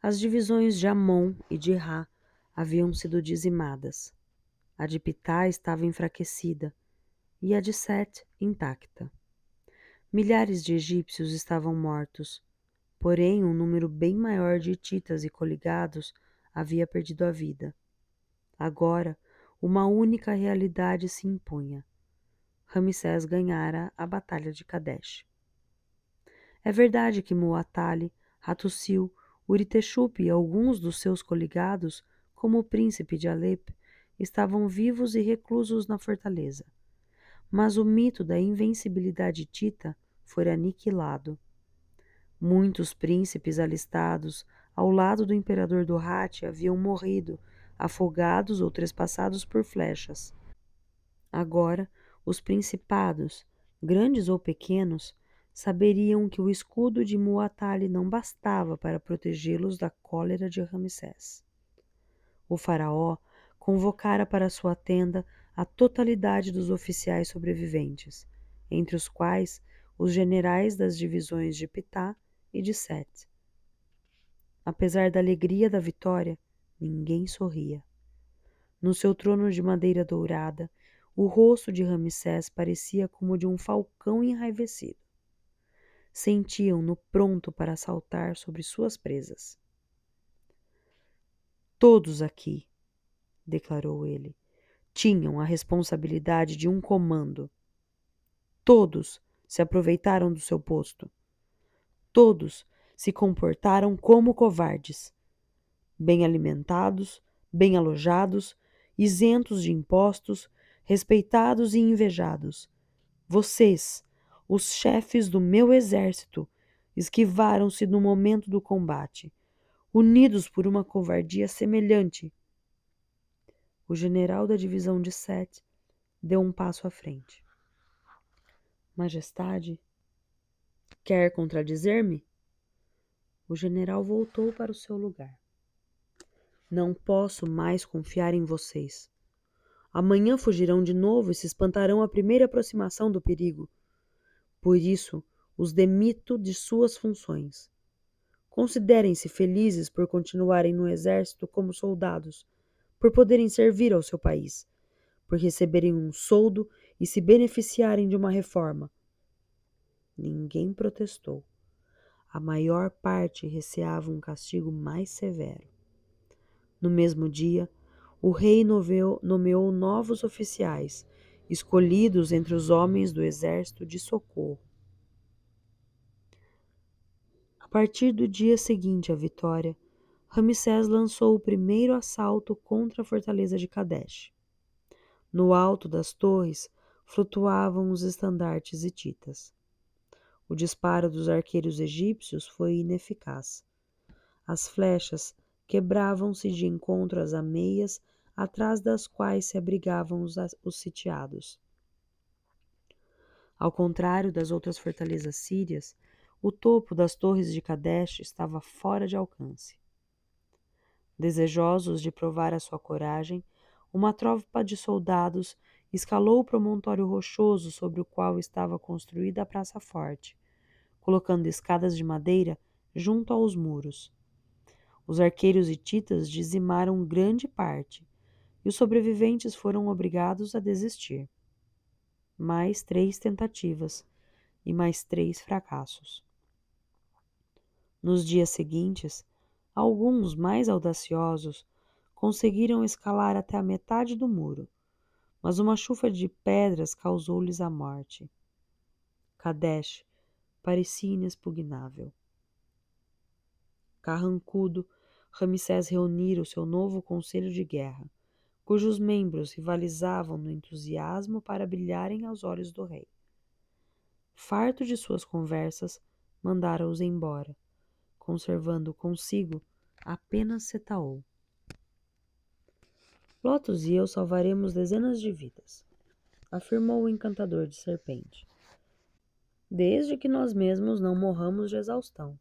As divisões de Amon e de Ra haviam sido dizimadas. A de Pitá estava enfraquecida e a de Set intacta. Milhares de egípcios estavam mortos, porém um número bem maior de hititas e coligados havia perdido a vida. Agora, uma única realidade se impunha. Ramsés ganhara a batalha de Kadesh. É verdade que Muatali, Hattusil, Uritexupi e alguns dos seus coligados, como o príncipe de Alepe, estavam vivos e reclusos na fortaleza. Mas o mito da invencibilidade hitita foi aniquilado. Muitos príncipes alistados ao lado do imperador do Hatti haviam morrido, afogados ou trespassados por flechas. Agora, os principados, grandes ou pequenos, saberiam que o escudo de Muatali não bastava para protegê-los da cólera de Ramsés. O faraó convocara para sua tenda a totalidade dos oficiais sobreviventes, entre os quais os generais das divisões de Pitá e de Set. Apesar da alegria da vitória, ninguém sorria. No seu trono de madeira dourada, o rosto de Ramsés parecia como de um falcão enraivecido. Sentiam-no pronto para saltar sobre suas presas. Todos aqui, declarou ele, tinham a responsabilidade de um comando. Todos se aproveitaram do seu posto. Todos se comportaram como covardes. Bem alimentados, bem alojados, isentos de impostos, respeitados e invejados. Vocês, Os chefes do meu exército esquivaram-se no momento do combate, unidos por uma covardia semelhante. O general da divisão de Sete deu um passo à frente. Majestade, quer contradizer-me? O general voltou para o seu lugar. Não posso mais confiar em vocês. Amanhã fugirão de novo e se espantarão à primeira aproximação do perigo. Por isso, os demito de suas funções. Considerem-se felizes por continuarem no exército como soldados, por poderem servir ao seu país, por receberem um soldo e se beneficiarem de uma reforma. Ninguém protestou. A maior parte receava um castigo mais severo. No mesmo dia, o rei nomeou novos oficiais, escolhidos entre os homens do exército de socorro. A partir do dia seguinte à vitória, Ramsés lançou o primeiro assalto contra a fortaleza de Kadesh. No alto das torres flutuavam os estandartes hititas. O disparo dos arqueiros egípcios foi ineficaz. As flechas quebravam-se de encontro às ameias atrás das quais se abrigavam os sitiados. Ao contrário das outras fortalezas sírias, o topo das torres de Kadesh estava fora de alcance. Desejosos de provar a sua coragem, uma tropa de soldados escalou o promontório rochoso sobre o qual estava construída a praça forte, colocando escadas de madeira junto aos muros. Os arqueiros hititas dizimaram grande parte, e os sobreviventes foram obrigados a desistir. Mais 3 tentativas e mais 3 fracassos. Nos dias seguintes, alguns mais audaciosos conseguiram escalar até a metade do muro, mas uma chuva de pedras causou-lhes a morte. Kadesh parecia inexpugnável. Carrancudo, Ramsés reunira o seu novo conselho de guerra, cujos membros rivalizavam no entusiasmo para brilharem aos olhos do rei. Farto de suas conversas, mandara-os embora, conservando consigo apenas Setaol. Lotus e eu salvaremos dezenas de vidas, afirmou o encantador de serpente, desde que nós mesmos não morramos de exaustão.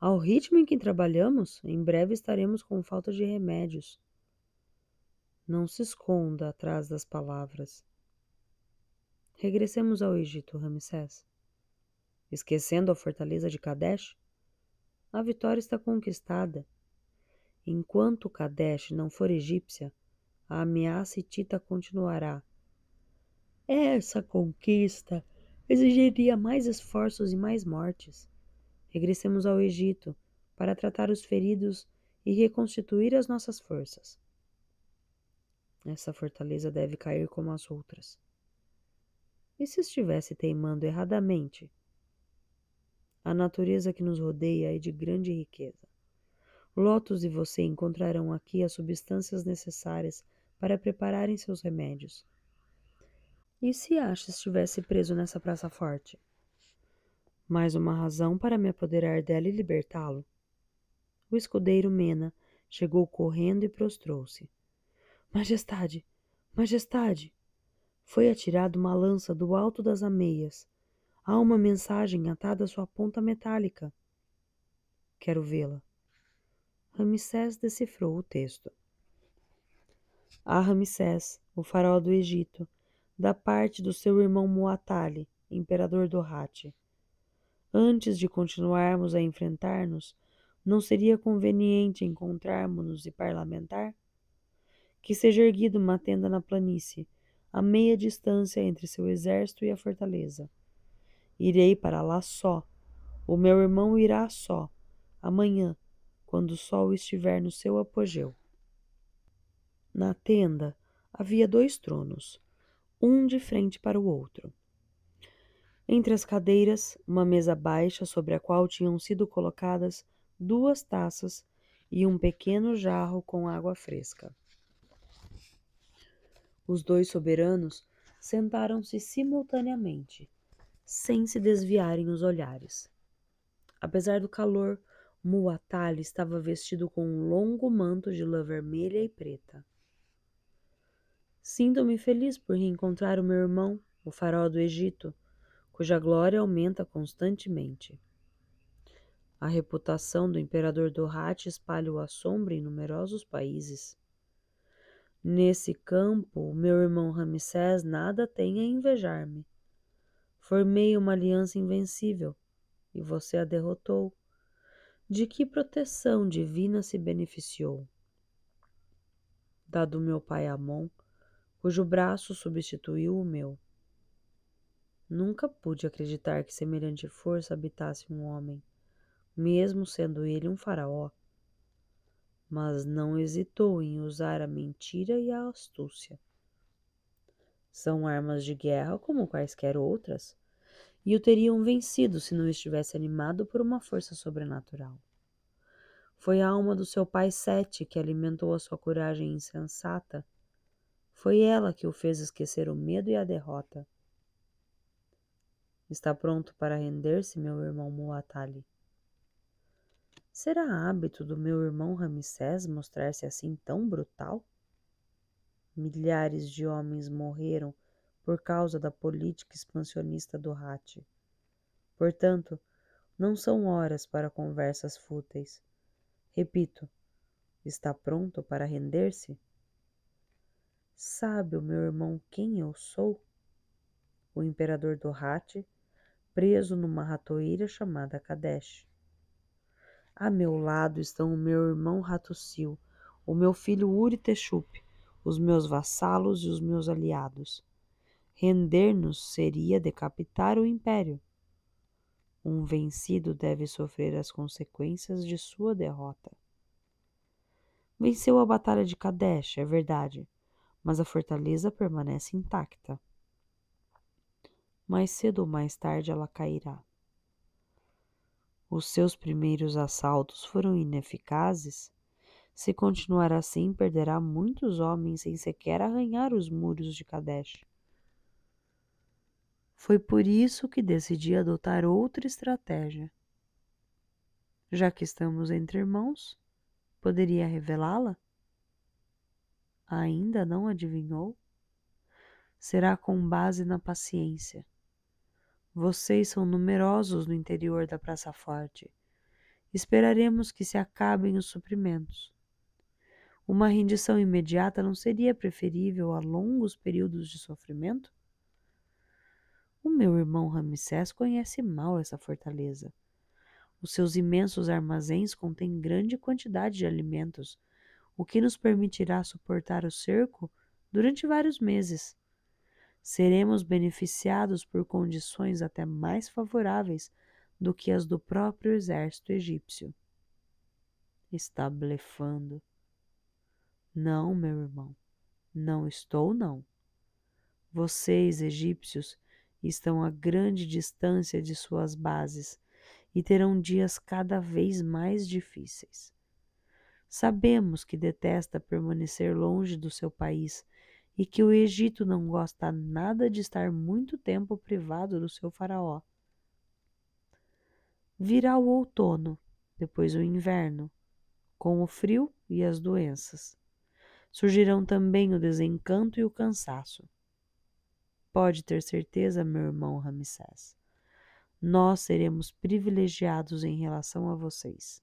Ao ritmo em que trabalhamos, em breve estaremos com falta de remédios. Não se esconda atrás das palavras. Regressemos ao Egito, Ramsés. Esquecendo a fortaleza de Kadesh? A vitória está conquistada. Enquanto Kadesh não for egípcia, a ameaça hitita continuará. Essa conquista exigiria mais esforços e mais mortes. Regressemos ao Egito para tratar os feridos e reconstituir as nossas forças. Essa fortaleza deve cair como as outras. E se estivesse teimando erradamente? A natureza que nos rodeia é de grande riqueza. Lotus e você encontrarão aqui as substâncias necessárias para prepararem seus remédios. E se Asha estivesse preso nessa praça forte? Mais uma razão para me apoderar dela e libertá-lo. O escudeiro Mena chegou correndo e prostrou-se. Majestade! Majestade! Foi atirada uma lança do alto das ameias. Há uma mensagem atada à sua ponta metálica. Quero vê-la. Ramsés decifrou o texto. A Ramsés, o faraó do Egito, da parte do seu irmão Muatali, imperador do Hatti. Antes de continuarmos a enfrentar-nos, não seria conveniente encontrarmos-nos e parlamentar? Que seja erguida uma tenda na planície, a meia distância entre seu exército e a fortaleza. Irei para lá só. O meu irmão irá só, amanhã, quando o sol estiver no seu apogeu. Na tenda havia 2 tronos, um de frente para o outro. Entre as cadeiras, uma mesa baixa sobre a qual tinham sido colocadas 2 taças e um pequeno jarro com água fresca. Os 2 soberanos sentaram-se simultaneamente, sem se desviarem os olhares. Apesar do calor, Muwatalli estava vestido com um longo manto de lã vermelha e preta. Sinto-me feliz por reencontrar o meu irmão, o faraó do Egito, cuja glória aumenta constantemente. A reputação do imperador Dorrate espalha o assombro em numerosos países. Nesse campo, o meu irmão Ramsés nada tem a invejar-me. Formei uma aliança invencível, e você a derrotou. De que proteção divina se beneficiou? Dado meu pai Amon, cujo braço substituiu o meu. Nunca pude acreditar que semelhante força habitasse um homem, mesmo sendo ele um faraó. Mas não hesitou em usar a mentira e a astúcia. São armas de guerra como quaisquer outras, e o teriam vencido se não estivesse animado por uma força sobrenatural. Foi a alma do seu pai Sete que alimentou a sua coragem insensata. Foi ela que o fez esquecer o medo e a derrota. Está pronto para render-se, meu irmão Muwatalli? Será hábito do meu irmão Ramsés mostrar-se assim tão brutal? Milhares de homens morreram por causa da política expansionista do Hatti. Portanto, não são horas para conversas fúteis. Repito, está pronto para render-se? Sabe o meu irmão quem eu sou? O imperador do Hatti, preso numa ratoeira chamada Kadesh. A meu lado estão o meu irmão Hattusil, o meu filho Uri-Teshup, os meus vassalos e os meus aliados. Render-nos seria decapitar o império. Um vencido deve sofrer as consequências de sua derrota. Venceu a batalha de Kadesh, é verdade, mas a fortaleza permanece intacta. Mais cedo ou mais tarde ela cairá. Os seus primeiros assaltos foram ineficazes. Se continuar assim, perderá muitos homens sem sequer arranhar os muros de Kadesh. Foi por isso que decidi adotar outra estratégia. Já que estamos entre irmãos, poderia revelá-la? Ainda não adivinhou? Será com base na paciência. Vocês são numerosos no interior da Praça Forte. Esperaremos que se acabem os suprimentos. Uma rendição imediata não seria preferível a longos períodos de sofrimento? O meu irmão Ramsés conhece mal essa fortaleza. Os seus imensos armazéns contêm grande quantidade de alimentos, o que nos permitirá suportar o cerco durante vários meses. Seremos beneficiados por condições até mais favoráveis do que as do próprio exército egípcio. Está blefando. Não, meu irmão, não estou, não. Vocês, egípcios, estão a grande distância de suas bases e terão dias cada vez mais difíceis. Sabemos que detesta permanecer longe do seu país e que o Egito não gosta nada de estar muito tempo privado do seu faraó. Virá o outono, depois o inverno, com o frio e as doenças. Surgirão também o desencanto e o cansaço. Pode ter certeza, meu irmão Ramsés, nós seremos privilegiados em relação a vocês.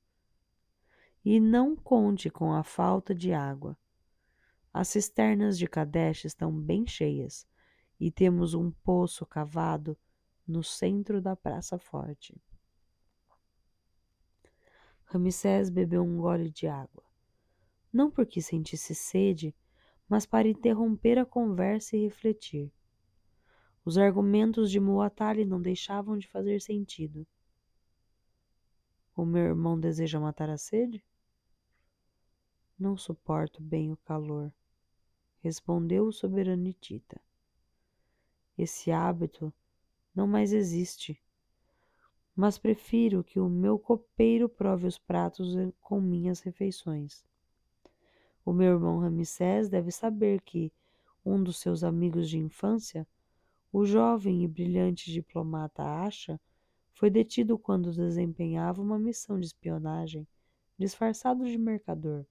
E não conte com a falta de água. As cisternas de Kadesh estão bem cheias e temos um poço cavado no centro da Praça Forte. Ramsés bebeu um gole de água, não porque sentisse sede, mas para interromper a conversa e refletir. Os argumentos de Muwatalli não deixavam de fazer sentido. O meu irmão deseja matar a sede? Não suporto bem o calor, respondeu o soberano hitita. Esse hábito não mais existe, mas prefiro que o meu copeiro prove os pratos com minhas refeições. O meu irmão Ramsés deve saber que um dos seus amigos de infância O jovem e brilhante diplomata Asha foi detido quando desempenhava uma missão de espionagem, disfarçado de mercador.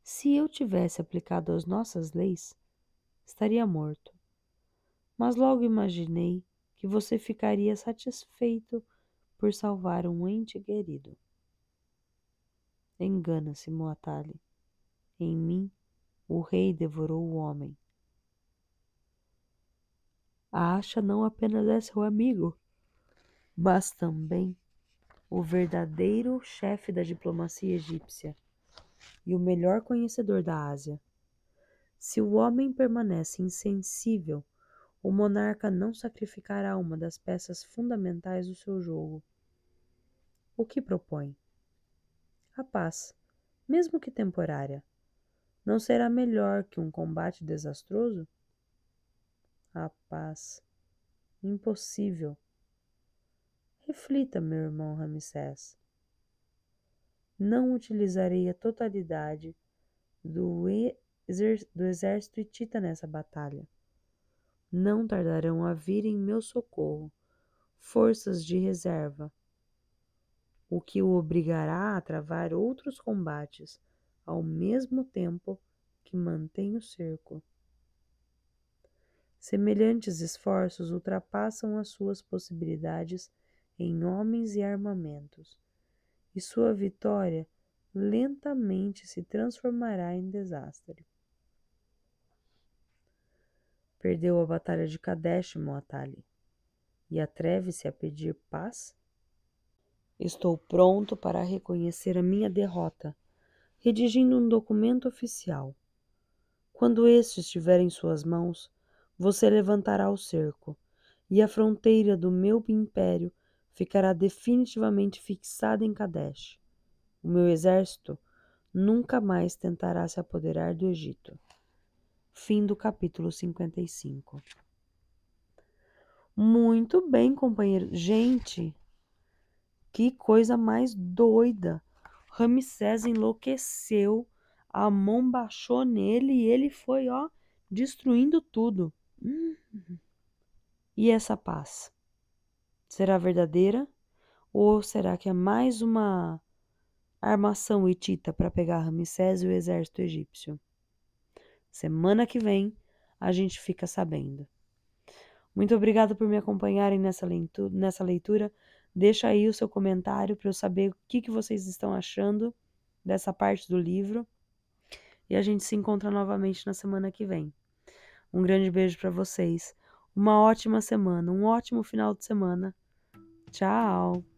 Se eu tivesse aplicado as nossas leis, estaria morto. Mas logo imaginei que você ficaria satisfeito por salvar um ente querido. Engana-se, Muatali. Em mim, o rei devorou o homem. A Asha não apenas é seu amigo, mas também o verdadeiro chefe da diplomacia egípcia e o melhor conhecedor da Ásia. Se o homem permanece insensível, o monarca não sacrificará uma das peças fundamentais do seu jogo. O que propõe? A paz, mesmo que temporária, não será melhor que um combate desastroso? A paz. Impossível. Reflita, meu irmão Ramsés. Não utilizarei a totalidade do exército hitita nessa batalha. Não tardarão a vir em meu socorro forças de reserva, o que o obrigará a travar outros combates ao mesmo tempo que mantém o cerco. Semelhantes esforços ultrapassam as suas possibilidades em homens e armamentos, e sua vitória lentamente se transformará em desastre. Perdeu a batalha de Kadesh, Muatali, e atreve-se a pedir paz? Estou pronto para reconhecer a minha derrota, redigindo um documento oficial. Quando este estiver em suas mãos, você levantará o cerco, e a fronteira do meu império ficará definitivamente fixada em Kadesh. O meu exército nunca mais tentará se apoderar do Egito. Fim do capítulo 55. Muito bem, companheiro. Gente, que coisa mais doida. Ramsés enlouqueceu, Amon baixou nele e ele foi, ó, destruindo tudo. E essa paz? Será verdadeira? Ou será que é mais uma armação hitita para pegar Ramsés e o exército egípcio? Semana que vem a gente fica sabendo. Muito obrigada por me acompanharem nessa leitura. Deixa aí o seu comentário para eu saber o que vocês estão achando dessa parte do livro. E a gente se encontra novamente na semana que vem. Um grande beijo para vocês. Uma ótima semana, um ótimo final de semana. Tchau!